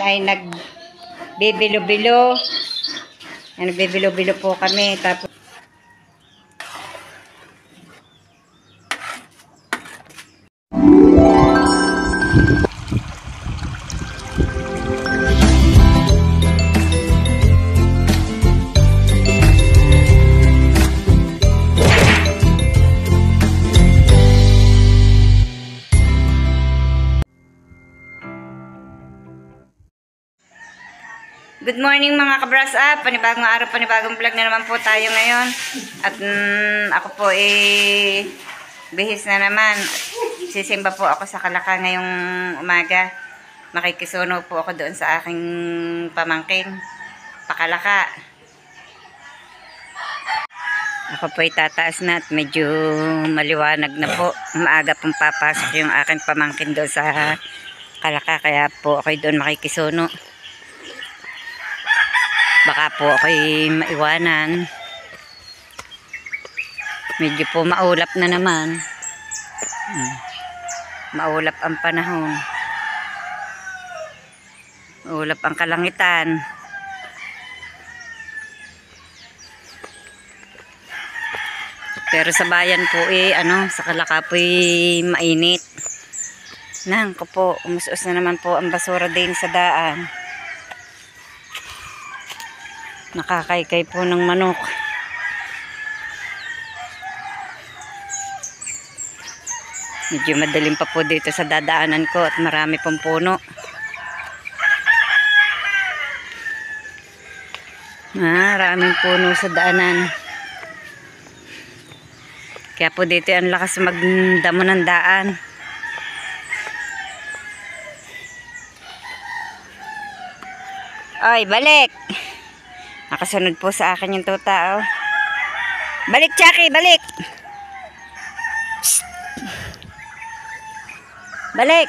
ay nagbibilo-bilo. Nagbibilo-bilo po kami. Tapos good morning mga ka-brush up. Panibagong araw, panibagong vlog na naman po tayo ngayon. At ako po bihis na naman. Sisimba po ako sa Kalaka ngayong umaga. Makikisuno po ako doon sa aking pamangkin, Pakalaka. Ako po tataas na at medyo maliwanag na po. Maaga pong papasok yung aking pamangkin doon sa Kalaka. Kaya po ako doon makikisuno. Baka po ako'y maiwanan. Medyo po maulap na naman. Maulap ang panahon. Maulap ang kalangitan. Pero sa bayan po sa Kalaka po mainit. Nang ko po, umusos na naman po ang basura din sa daan. Nakakaykay po ng manok. Medyo madalim pa po dito sa dadaanan ko at marami pong puno. Maraming puno sa daanan. Kaya po dito ang lakas magdamo ng daan. Oy, balik! Nakasunod po sa akin yung tuta, oh. Balik, Chucky! Balik! Psst. Balik!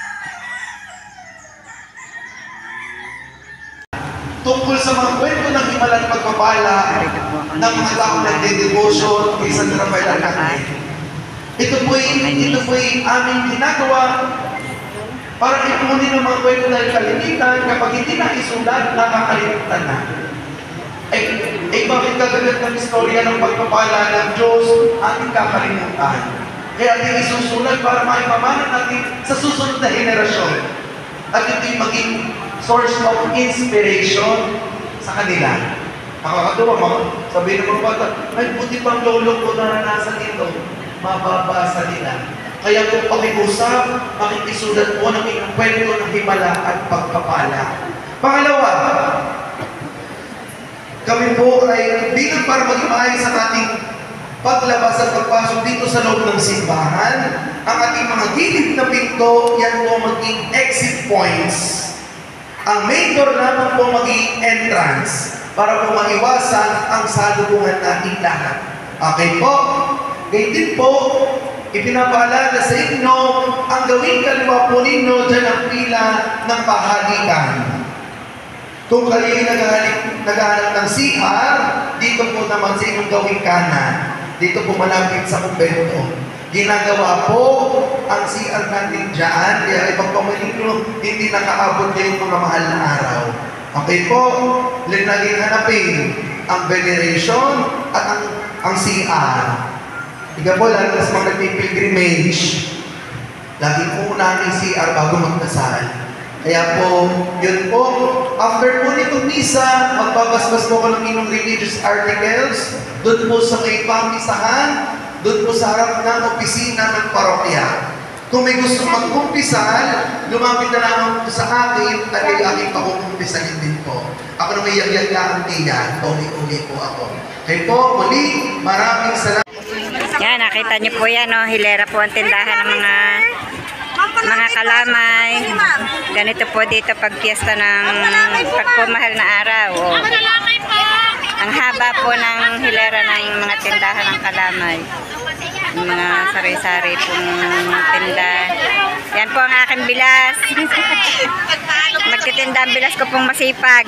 Tungkol sa mga kwento ng himalang pagpapala ng mga taong nagde-devotion kay San Rafael Arcangel. Ito po'y aming ginagawa para ipunin ang mga kwento ng kalimitan. Kapag hindi na isulat, nakakalimutan na. Bakit kagagat ng istorya ng pagpapala ng Diyos ating kakalimutan? Kaya ating isusulat para maipamana natin sa susunod na henerasyon. At ito'y maging source of inspiration sa kanila. Nakakatuwa, sabihin ng mga bata, ay buti pang lolo ko naranasan ito. Mababasa nila. Kaya kung pakiusap, makikisulat po ng inyong kwento ng himala at pagpapala. Pangalawa, kami po ay bilang para maging maayos sa ating paglabas at pagpasok dito sa loob ng simbahan, ang ating mga gilid na pinto, yan po maging exit points. Ang main door naman po maging entrance para po maiwasan ang salubungan natin lahat. Okay po? Ganyan din po, ipinapaalala sa inyo, ang gawing kaliwa po ninyo dyan ang pila ng pahalikan. Kung kayo'y naghahanap ng CR, dito po naman sa inyong gawing kanan. Dito po malapit sa kumbento. Ginagawa po ang CR natin dyan, kaya ibang pamalinyo, hindi nakaabot kayong mga mahal na araw. Okay po, laging hanapin ang veneration at ang CR. Ika po, lalo sa mga nagpipilgrimage, lagi po unahin ang CR bago magdasal. Kaya po, yun po, after po nitong misa, magbabasbas po ko ng inyong religious articles, doon po sa may pamisahan, doon po sa harap ng opisina ng parokya. Kung may gusto magkumpisal, lumapit na naman po sa akin at ay aking pakukumpisalin din po. Ako na may yagyaglaan diyan, uli-uli po ako. Kaya po, muli, maraming salamat. Yan, nakita niyo po yan, hilera po ang tindahan ng mga kalamay. Ganito po dito pag piyesta ng pagpumahal na araw. Ang haba po ng hilera ng mga tindahan ng kalamay. Yung mga sari-sari pong tinda. Yan po ang aking bilas. Magtitinda ang bilas ko pong masipag.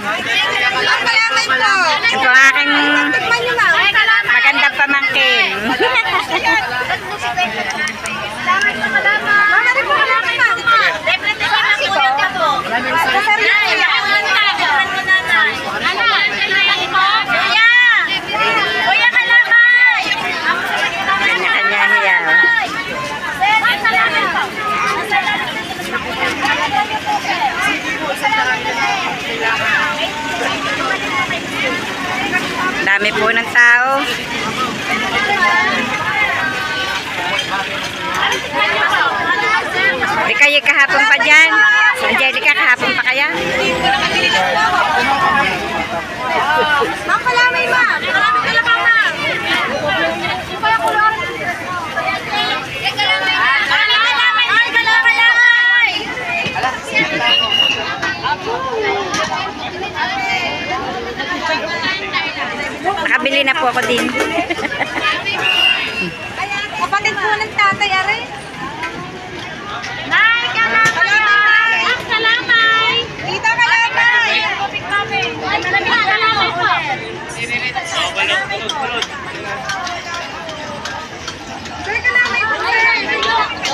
Yan po ang aking magandang pamangkin. dyan? Angelica, kahapon pa kaya? Ma'am, kalamay, ma'am. Kalamay ka lang, ma'am. Kaya kulor. Kalamay, ma'am. Kalamay, ay, kalamay. Nakabili na po ako din. Kapatid po ng tatay, are. Nay, kalamay. Kalamay. Dito, kalamay. Kalamay po.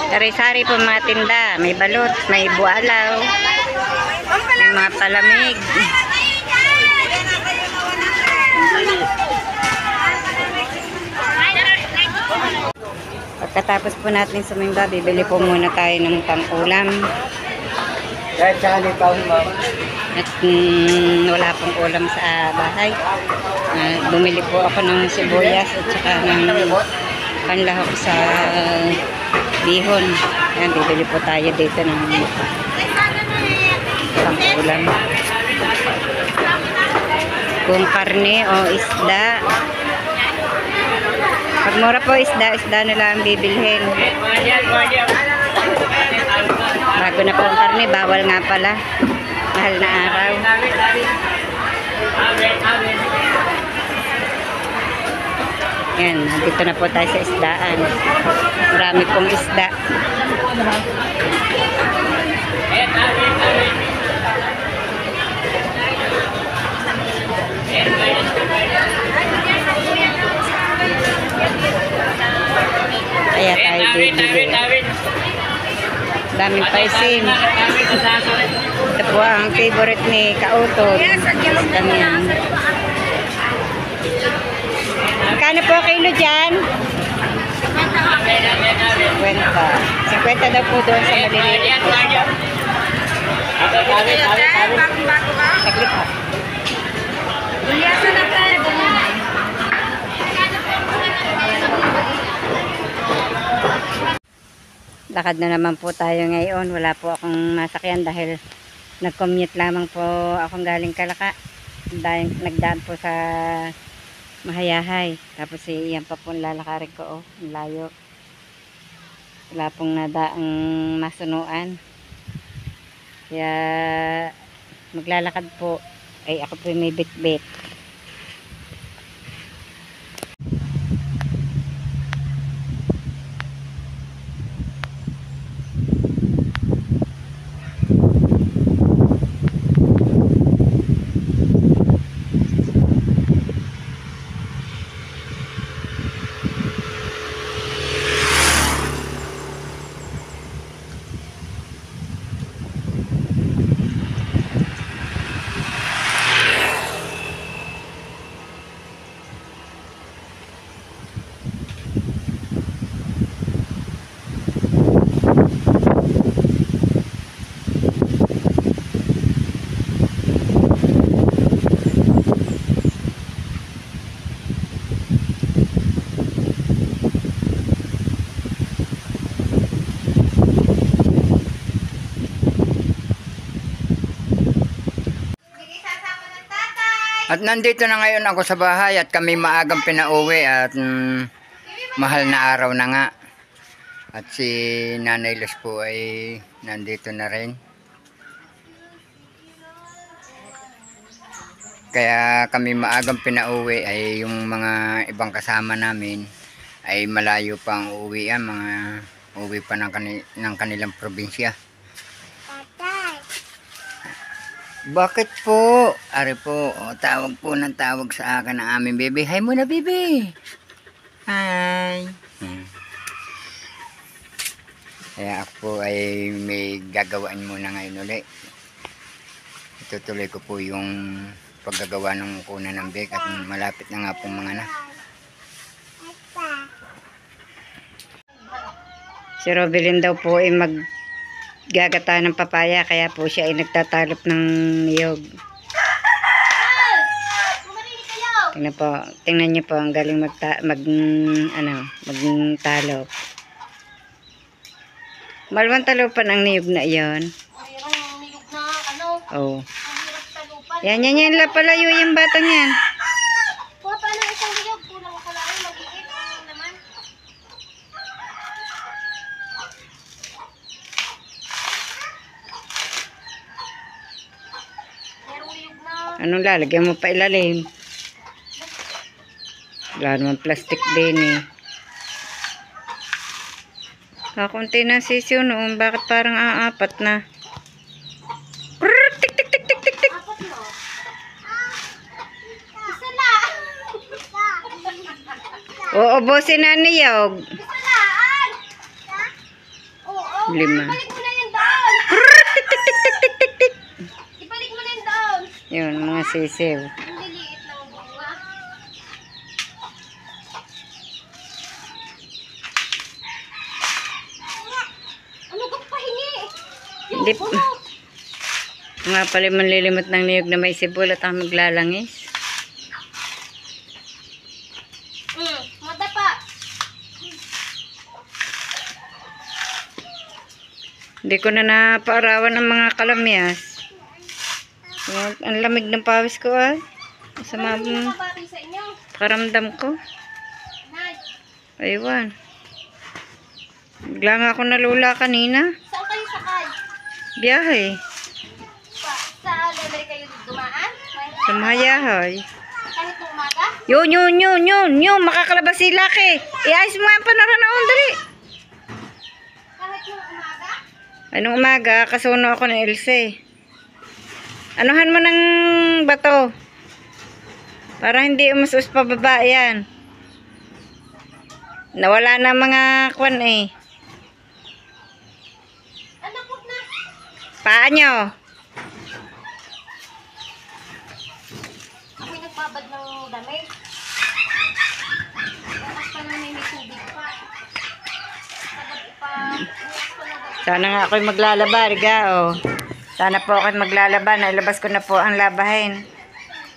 Sari-sari po mga tinda. May balot, may bualaw, may mga palamig. Pagkatapos po natin sumimba, bibili po muna tayo ng pang-ulam. At wala pong ulam sa bahay. Bumili po ako ng sibuyas at saka ng panlahok sa bihon. Ayan, bibili po tayo dito ng pang-ulam. Kung karne o isda. Pag mura po isda na lang bibilhin. Bago na po ang karne, bawal nga pala. Mahal na araw. Yan, dito na po tayo sa isdaan. Marami pong isda. Kaya tayo bibili. Daming paisin. Ito po ang favorite ni Kautot. Ganyan. Magkano po kilo dyan? 50. 50 daw po doon sa maliliit. Saglit po. Lakad na naman po tayo ngayon. Wala po akong masakyan dahil nag-commute lamang po akong galing Kalaka. Nagdaan po sa Mahayahay. Tapos iyan pa po lalakarin ko. Oh, layo. Wala pong nadaang masunuan. Kaya maglalakad po. Ay ako po may bit-bit. At nandito na ngayon ako sa bahay at kami maagang pinauwi at mahal na araw na nga. At si Nanay Luz po ay nandito na rin. Kaya kami maagang pinauwi ay yung mga ibang kasama namin ay malayo pang uuwian, mga uuwi pa ng kanilang probinsya. Bakit po? Ari po, tawag po ng tawag sa akin ng aming bebe. Hi muna, bebe. Hi. Kaya ako po ay may gagawin muna ngayon ulit. Itutuloy ko po yung paggagawa ng kuna ng bake at malapit na nga pong mga anak. Si Robelin daw po ay maggagata ng papaya, kaya po siya ay nagtatalop ng niyog. Tingnan niyo po, ang galing magtalop. Malawang talopan ang niyog na iyon. Oh. Mahirap talupan. Yan, palayo yung batang yan. Kuha pa ng isang niyog. Kulang ko lang yung mag-iit. Ano naman? Merong niyog na. Anong lalagyan mo pa ilalim? Wala naman plastic din eh. Kakunti na sisiyo noon. Bakit parang aapat na? Brrr, tik, tik, tik, tik, tik, tik. Apat no? Isa lang. Uubusin na niyog. Isa lang. Oo. Lima. Ibalik mo na yung doon. Brrr, tik, tik, tik, tik, tik, tik, tik. Ibalik mo na yung doon. Yun, mga sisiw. Ang liliit ng bunga. Ano ka pahingi? Yung Hindi. puno. Nga pala manlilimot ng niyog na may sibol at ang maglalangis. Madapa. Hindi ko na napaarawan ng mga kalamyas. Ang lamig ng pawis ko ay. Masama Ano yung ang kabati sa inyo? karamdam ko. Nay, Aywan. Bigla nga ako nalula kanina. saan kayo sakay? Biyahe. Sa library kayo dumaan? Sa Mahayahay. Kahit nung umaga? Yun. Makakalabas si Laki. Iayos mo nga ang panaranaon, dali. Kahit nung umaga? Anong umaga, kasuno ako ng Ilse. Anuhan mo ng bato. Para hindi umasus pababa yan. Nawala na mga kwan eh. Ano po na? Paa nyo. Ako'y nagbabad ng damit. Bukas pa naman may tubig pa. Sagad pa. Bukas pa na gabi. Sana nga ako'y maglalaba, Riga, oh. Sana po ako'y maglalaba. Nailabas ko na po ang labahin.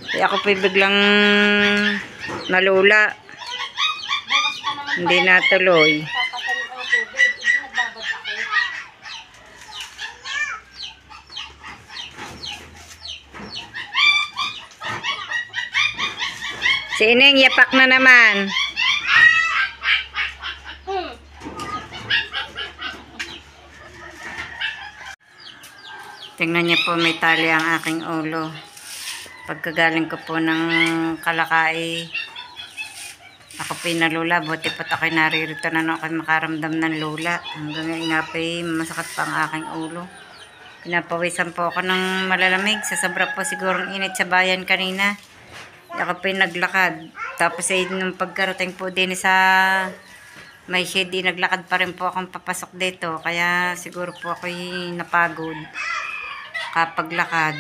Kaya ako po'y biglang nalula. Bukas pa naman Hindi natuloy. papatayin ang tubig. Hindi nagbabad ako. Si Ineng, yapak na naman. Tingnan niyo po, may tali ang aking ulo. Pagkagaling ko po ng Kalakay, ako pinalula. Buti pat ako'y naririto na ako'y makaramdam ng lula. Hanggang ngayon nga po'y masakit pa ang aking ulo. Pinapawisan po ako ng malalamig. Sa sobra po sigurong init sa bayan kanina. Ako po'y naglakad. Tapos nung pagkarating po din sa may shade, naglakad pa rin po akong papasok dito. Kaya siguro po ako'y napagod kapag lakad.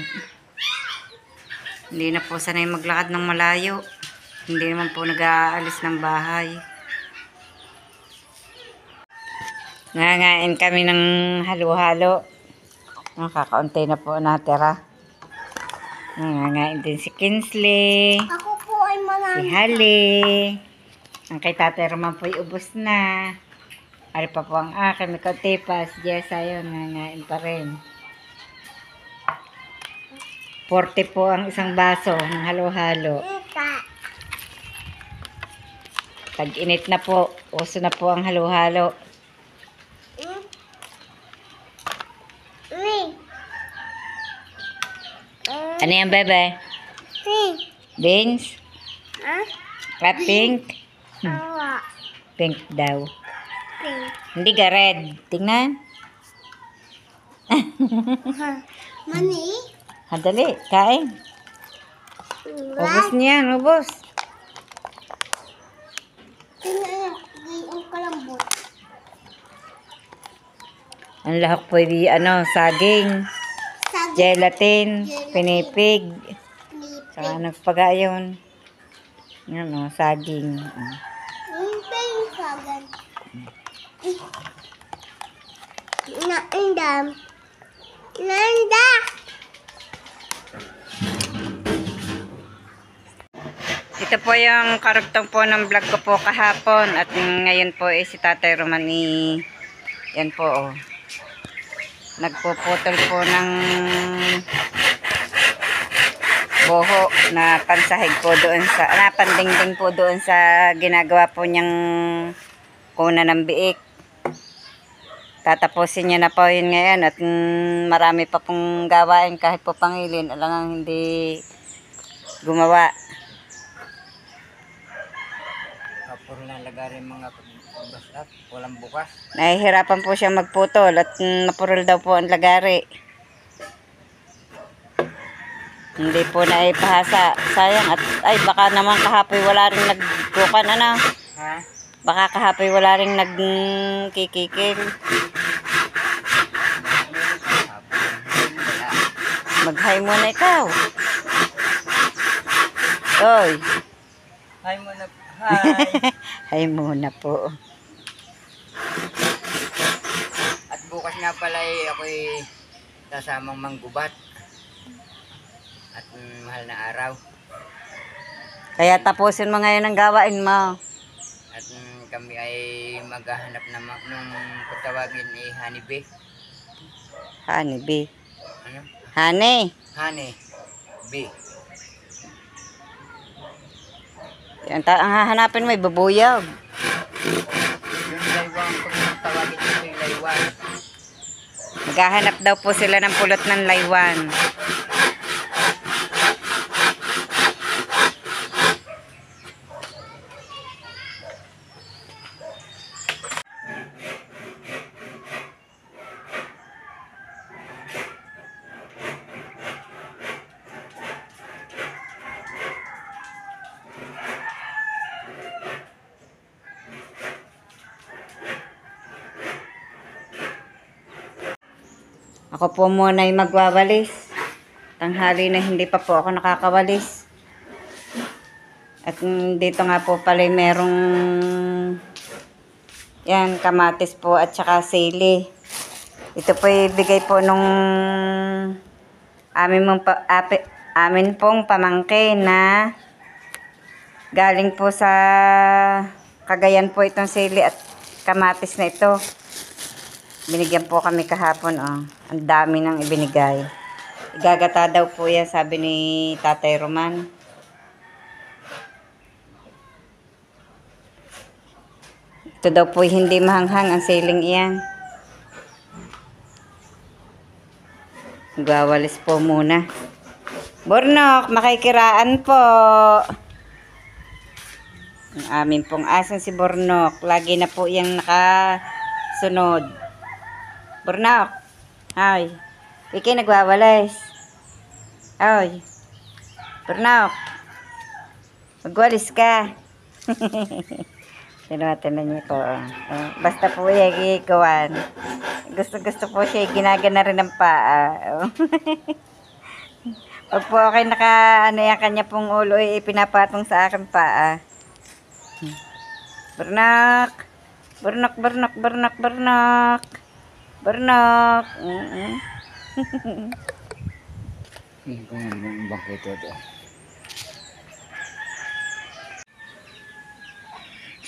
Hindi na po sanay maglakad ng malayo. Hindi naman po nag-aalis ng bahay. Nangangain kami ng halo-halo. Kakaunti na po natira. Nangangain din si Kinsley. Ako po ay Si marami. Hali. Ang kay Tatay Roman po'y ubos na. Ari pa po ang akin. May kaunti pa. Si Jessa yun. Nangangain pa rin. 40 po ang isang baso ng halo-halo. Tag-init na po. Uso na po ang halo-halo. Ano yan, bebe? Beans? Pink? Pink daw. Hindi ka red. Tingnan. Mani? Dali, kain. Ubus niyan, ubus. Ang kalambot. Ang lahok po saging, gelatin, pinipig, saka nagpagayon. Yan o, saging. Naindam. Nanda. Ito po yung karugtong po ng vlog ko po kahapon. At ngayon po si Tatay Romani. Yan po oh. Nagpuputol po ng buho na pansahig po doon sa, pandingding po doon sa ginagawa po niyang kuna ng biik. Tatapusin niya na po yun ngayon at marami pa pong gawain kahit po pangilin. Alangang hindi gumawa. Kapuro na lagarin mga basat, walang bukas. Nahihirapan po siya magputol at napurol daw po ang lagari. Hindi po na ipahasa. Sayang at ay baka naman kahapoy wala rin nagkukan ano. Ha? Baka kahapoy wala rin nagkikikil. Mag-hi muna ikaw. Oy. Hi muna. Hi. Hi muna po. At bukas nga pala ako'y sasamang manggubat. At mahal na araw. Kaya tapusin mo ngayon ang gawain mo. At kami ay maghahanap nung patawagin honeybee. Honey bee. Ano? Honey. Honeybee. Ang hahanapin mo ay babuyog. Yung laywang, kung tawagin ito yung laywang. Maghahanap daw po sila ng pulot ng laywan. Ako po muna ay magwawalis. Tanghali na hindi pa po ako nakakawalis. At dito nga po pala merong yan, kamatis po at saka sili. Ito po ibigay po nung amin pong pamangkin na galing po sa Cagayan po itong sili at kamatis na ito. Binigyan po kami kahapon, oh. Ang dami nang ibinigay. Igagata daw po yan, sabi ni Tatay Roman. Ito daw po hindi mahanghang ang siling iyan. Gawalis po muna. Bornok, makikiraan po. Ang amin pong asan si Bornok. Lagi na po iyang nakasunod. Bornok. Ay. Ikay nagwawalis. Ay. Bornok. Magwalis ka. Tinatanan niya ko. Basta po yung ikawan. Gusto po siya. Ginagana rin ng paa. Pag po okay ano yung kanya pong ulo, ipinapatong sa akin paa. Bornok. Bornok, Bornok, Bornok, Bornok. Bornok.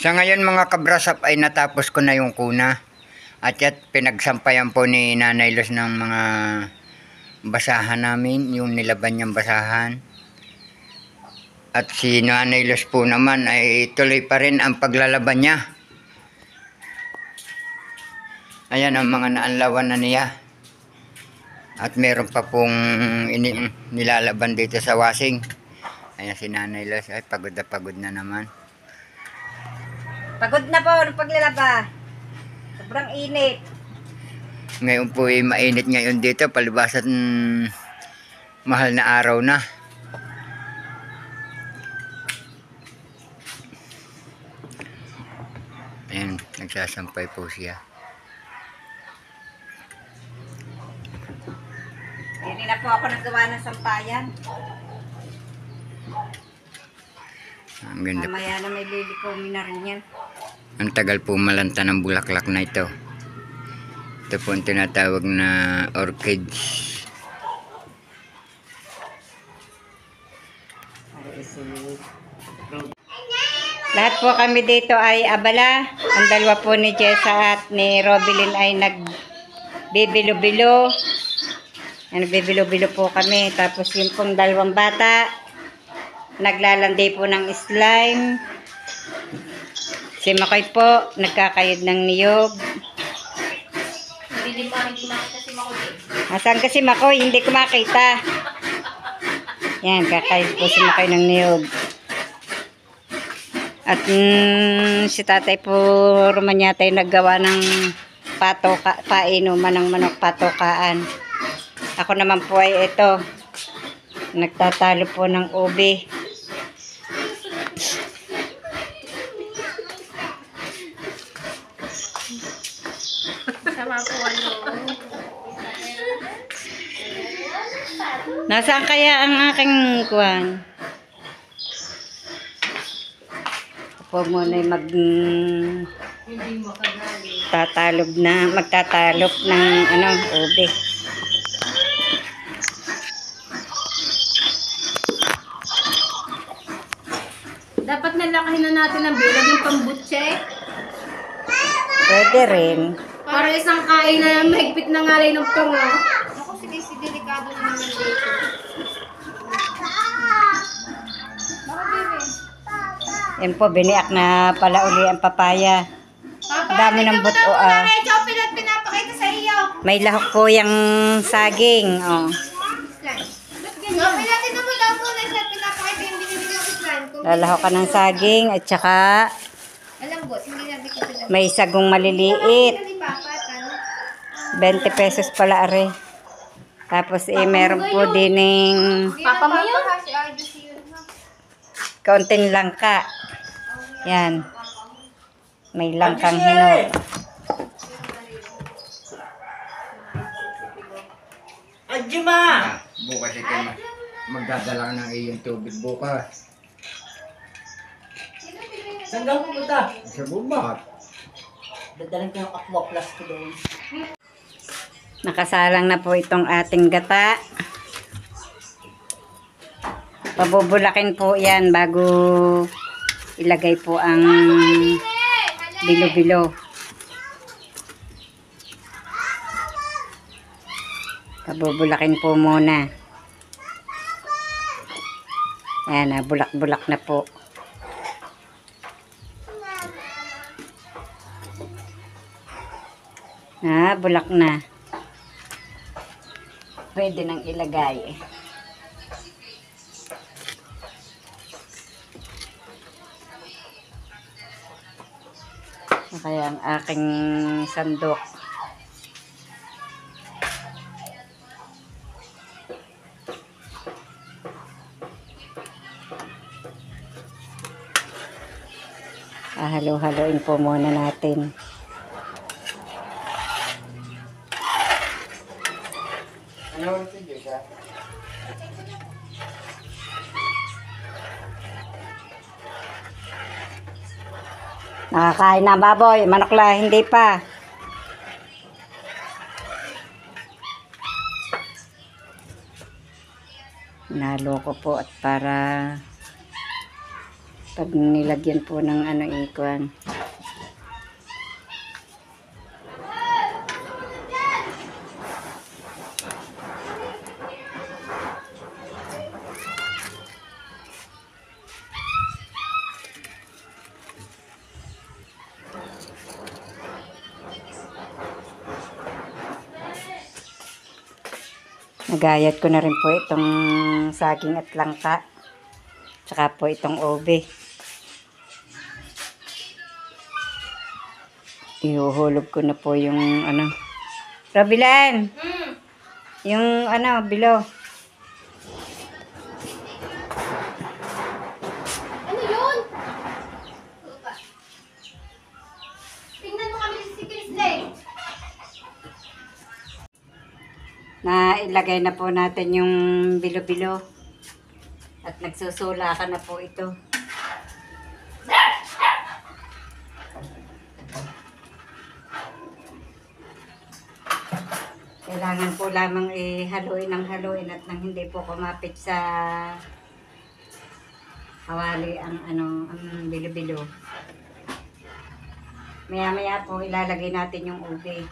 Sa ngayon mga kabrasap ay natapos ko na yung kuna. At pinagsampayan po ni Nanay Luz ng mga basahan namin, yung nilaban niyang basahan. At si Nanay Luz po naman ay tuloy pa rin ang paglalaban niya. Ayan ang mga naanlawan na niya. At meron pa pong nilalaban dito sa washing. Ayan si Nanay Luz ay pagod na naman. Pagod na po ng paglalaba. Sobrang init. Ngayon po ay mainit ngayon dito, palibas at mahal na araw na. Ayan, nagsasampay po siya. Hindi na po ako nagawa ng sampayan. Ang ganda. Mamaya na may baby ko na rin yan. Ang tagal po malanta ng bulaklak na ito. Ito po ang tinatawag na orchids. Lahat po kami dito ay abala. Ang dalawa po ni Jessa at ni Robilyn ay nagbibilo-bilo. Yan, nagbibilo-bilo po kami. Tapos yung pong dalawang bata, naglalandi po ng slime. Si Makoy po, nagkakayod ng niyog. Hindi pa rin kumakita si Makoy. Asan ka si Makoy? Hindi ko makita. Yan, kakayod po si Makoy ng niyog. At si tatay po Romanyata ay naggawa ng painuman ng manok patokaan. Ako naman po ay ito. Nagtatalo po ng ube. Sama po ano. Nasaan kaya ang aking kuwan? Ako muna ay magtatalop ng ube. Dapat nalakahin na natin ang bilag yung pambutse. Pwede rin. Para isang kain na mahigpit na ngalay ng tungo. Ako, sige, delikado na naman dito. Yan po, biniak na pala uli ang papaya. Papa, Dami ng buto, ah. Medyo pinapakita sa iyo. May lahok po yung saging. Oh. Choppy natin naman daw muna sa pinapakita yung binibili ng slime. Lalahok ka ng saging at saka Alam ko, hindi natin ko sila. may sagong maliliit. Hindi Papa, ano? 20 pesos pala are. Tapos meron po dining Papa mo yun? Si RDC yun. kaunting langka. Yan. May langkang hinog. Bukas ikaw magdadala ka ng iyong tubig bukas. Saan ka pupunta? Sa bubat. Dadalang ko yung Aqua Plus ko doon. Nakasalang na po itong ating gata. Pabubulakin po yan bago ilagay po ang bilo-bilo. Pabubulakin po muna. Ayan, bulak-bulak na po. Bulak na. Pwede nang ilagay. Kaya ang aking sandok. Halo-haloin po muna natin. Ano ito Diyos ha? Nakakain na baboy, manok la, hindi pa. Naloko po at para pag nilagyan po ng ikuan. Nagayat ko na rin po itong saging at langka. Tsaka po itong ube. Ihuhulog ko na po yung Robilan! Yung bilo. Ano yun? Tingnan mo kami si Chrisley. Nailagay na po natin yung bilo-bilo. At nagsusula ka na po ito. Kailangan po lamang haluin ng haluin at nang hindi po kumapit sa kawali ang bilo-bilo. Maya-maya po ilalagay natin yung ube.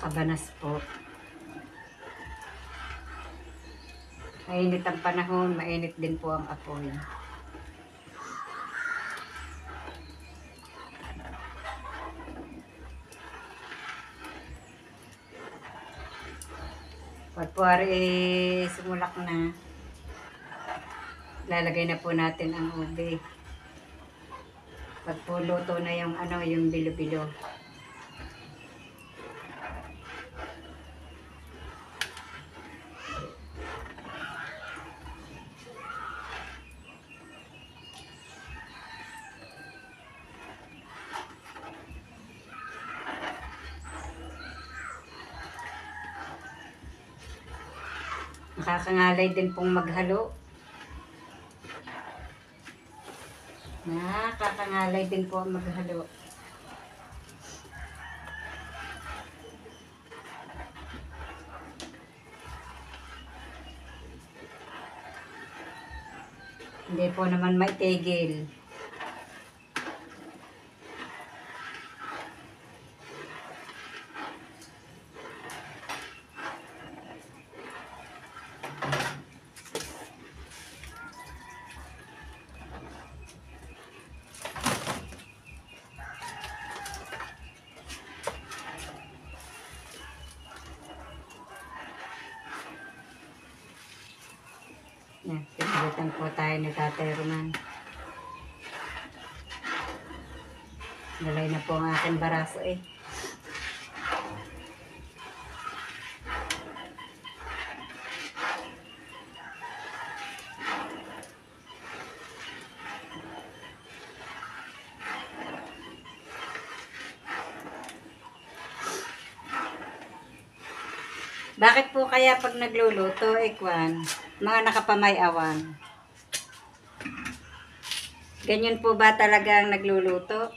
Napakabanas po. Mainit ang panahon, mainit din po ang apoy. Pag po sumulak na, lalagay na po natin ang ube. Pag po luto na yung yung bilo-bilo. Nakakangalay din pong maghalo. Nakakangalay din po ang maghalo. Hindi po naman maitigil. Yan, pinagutan po tayo ni Tatay Roman. Dalay na po ang aking baraso eh. Bakit po kaya pag nagluluto, Kwan, mga nakapamay-awan? Ganyan po ba talaga ang nagluluto?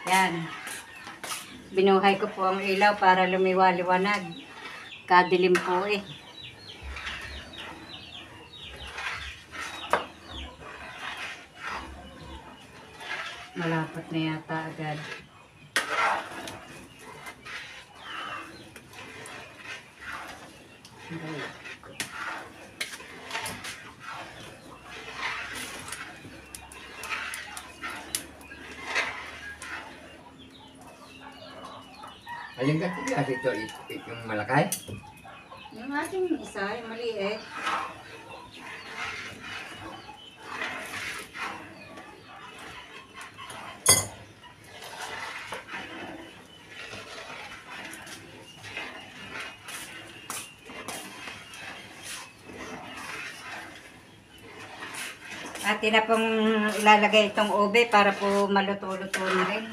Yan. Binuhay ko po ang ilaw para lumiwaliwanag. Kadilim po eh. Malapot na yata agad. Alin ka ito, yung malakay? Yung ating isa, yung maliit. Atin na pong ilalagay itong ube para po maluto-luto na rin.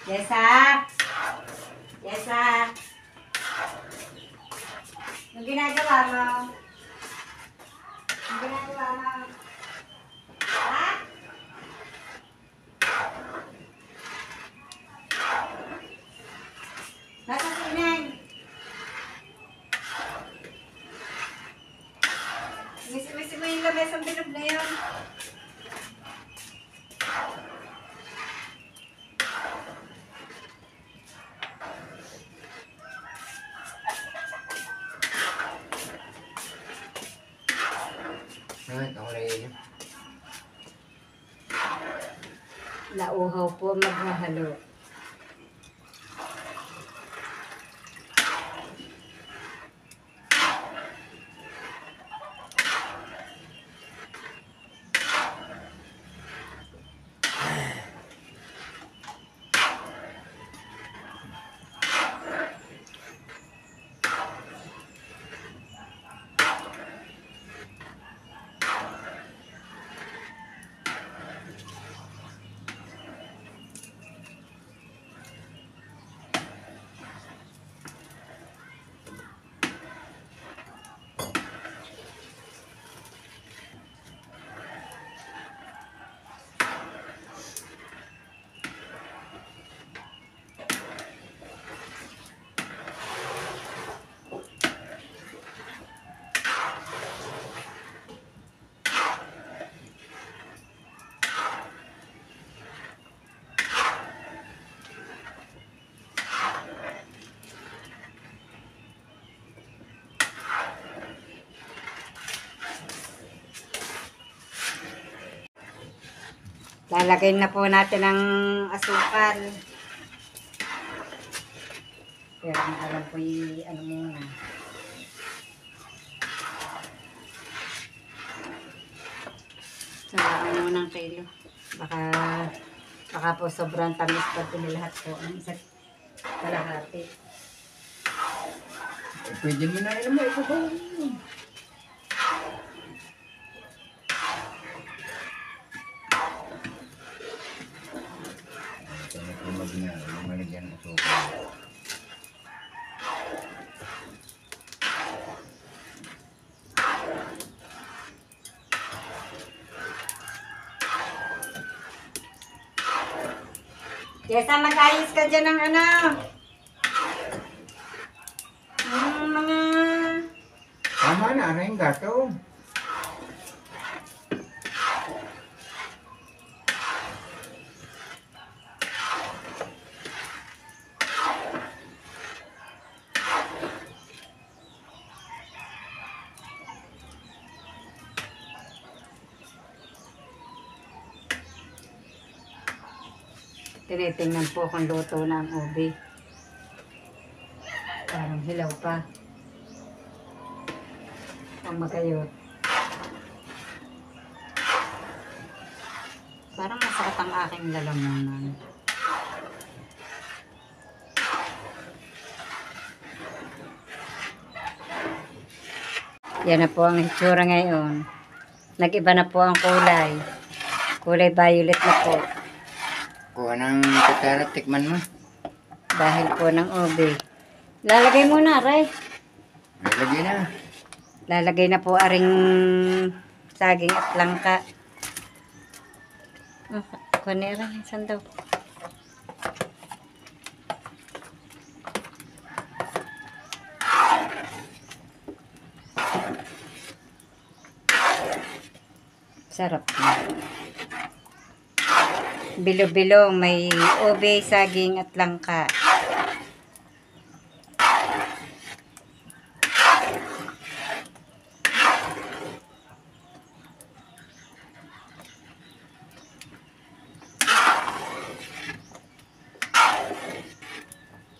Yesa! Yesa! Anong ginagawa mo? Anong ginagawa mo? Ha? Nasa sinan? Misi-misi mo yung lamesang bilog na yun. Okay. Nauhaw po maghahalo. Lalagay na po natin ang asukal. Pero ang alam ko yung ano muna. Salaan muna ng kilo. Baka po sobrang tamis pa lahat po. Ang isa't kalahati. Pwede mo na rin mo ito po. Malagyan ng suka. Jessa, mag-ayos ka dyan ng ano. Yung mga... Tama na, ano yung gato? Tinitingnan po kung luto na ang ube. Parang hilaw pa. Ang magayot. Parang masakit ang aking lalamunan. Yan na po ang itsura ngayon. Nag-iba na po ang kulay. Kulay violet na po. Kuha ng kutsara, tikman mo. Dahil po ng ube. Lalagay muna, Ray. Lagyan na. Lalagay na po aring saging at langka. Kuha Ray, saan daw? Sarap na. Bilo-bilong, may ube, saging at langka.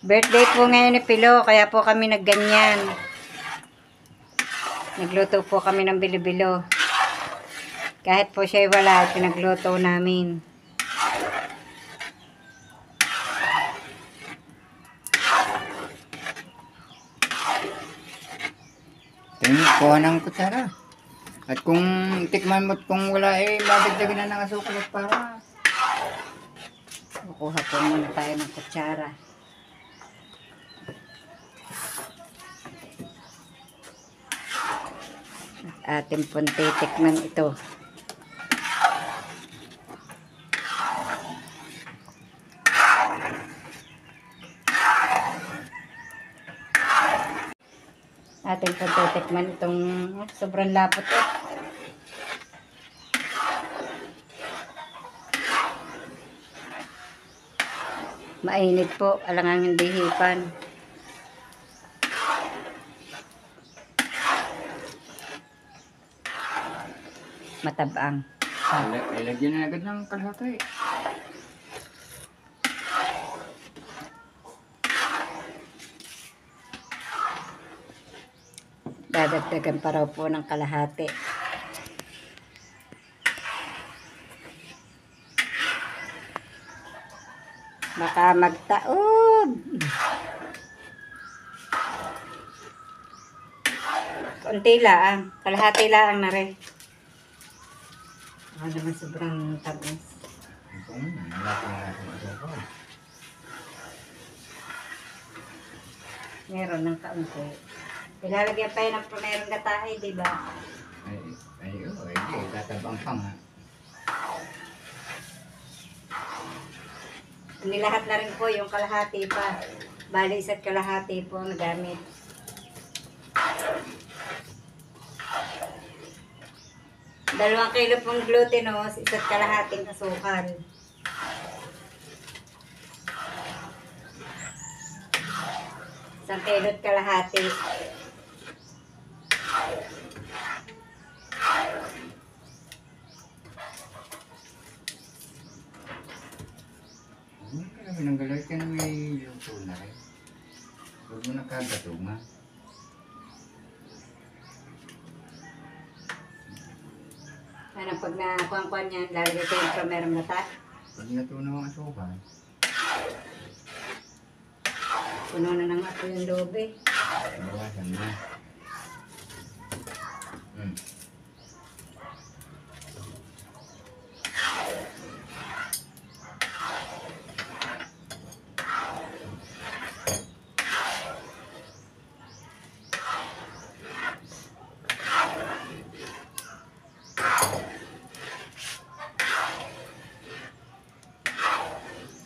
Birthday po ngayon ni Pilo, kaya po kami nagganyan. Nagluto po kami ng bilo-bilo. Kahit po siya'y wala, pinagluto namin. Kuha ng kutsara. At kung tikman mo at kung wala eh, madagdagan na ng asukal at para. Kukuha po muna tayo ng kutsara. At ating pong titikman ito. Ating pong titikman itong sobrang lapot eh. Mainit po, alangang hindi hipan. Matabang. Ilagyan na agad ng kalahati. Dadagdagan pa raw po ng kalahati. Baka magtaob. Kunti lang. Kalahati lang na rin. Ako naman sobrang tamis. Meron ng kaunti. Ilalagyan pa yun ng merong gatahe, di ba? Hindi. Tatabang pa nga. Nilahat na rin po yung kalahati pa. Bali, isa't kalahati po ang nagamit. Dalawang kilo pong glutinous, isa't kalahating asukal. Isang kilo't kalahati. Ano, pag nakuha-kuha niyan, lalagay ko yung promerong gata. Pag natunaw ang asukal. Puno na ng apo yung loob eh. Bawasan na.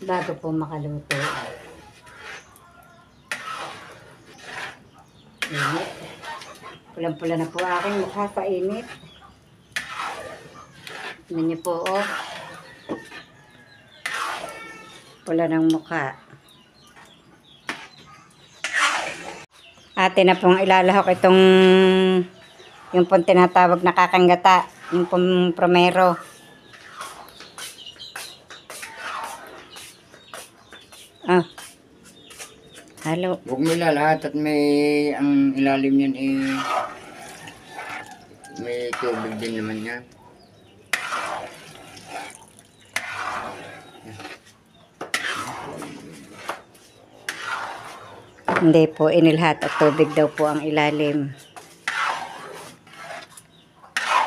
Bago po makaluto. Init. Pulang-pula na po aking mukha sa init. Tignan niyo po, oh. Pula ng mukha. Ate na pong ilalahok itong yung pong tinatawag na kakanggata. Yung pong promero. Ah. Halo. Huwag mo ilalahat at may ang ilalim niyan may tubig din naman yan. Hindi po inilhat at tubig daw po ang ilalim.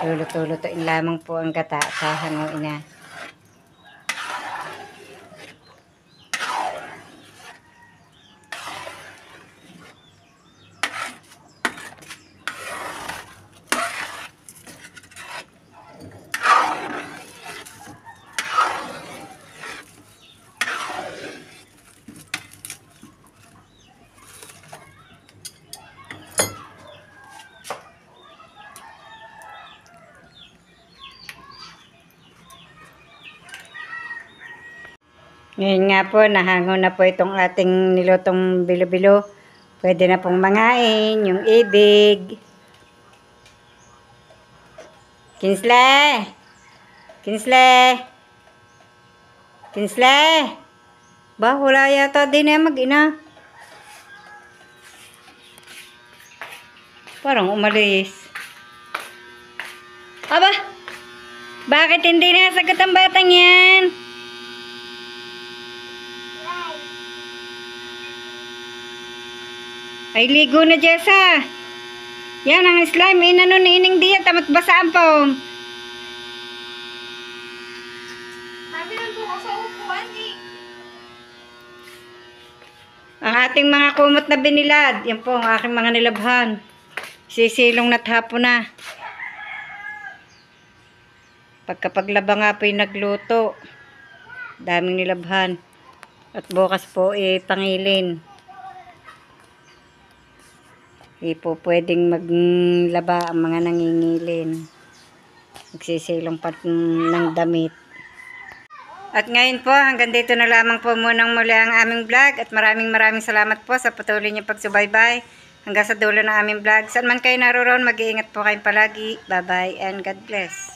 Luluto-lutuin lamang po ang gata sa hanguin na. Ngayon nga po, nahango na po itong ating nilutong bilo-bilo. Pwede na pong mangain, yung ibig. Kinsley! Kinsley! Kinsley! Ba, wala yata din na mag-ina. Parang umalis. Aba! Bakit hindi nasagot ang batang yan? Ay, ligo na, Jessa. Yan, ang slime. Inano ni Ining Dia. Tamat basaan po. Sabi lang po ako sa upuan eh. Ang ating mga kumot na binilad. Yan po, ang aking mga nilabhan. Sisilong na hapon na. Pagkapaglaba nga po yung nagluto. Daming nilabhan. At bukas po, pangilin. Hindi po pwedeng maglaba ang mga nangingilin. Magsisilong pa ng damit. At ngayon po, hanggang dito na lamang po munang muli ang aming vlog. At maraming salamat po sa patuloy niyong pagsubaybay. Hanggang sa dulo ng aming vlog. Saan man kayo naroon, mag-iingat po kayong palagi. Bye-bye and God bless.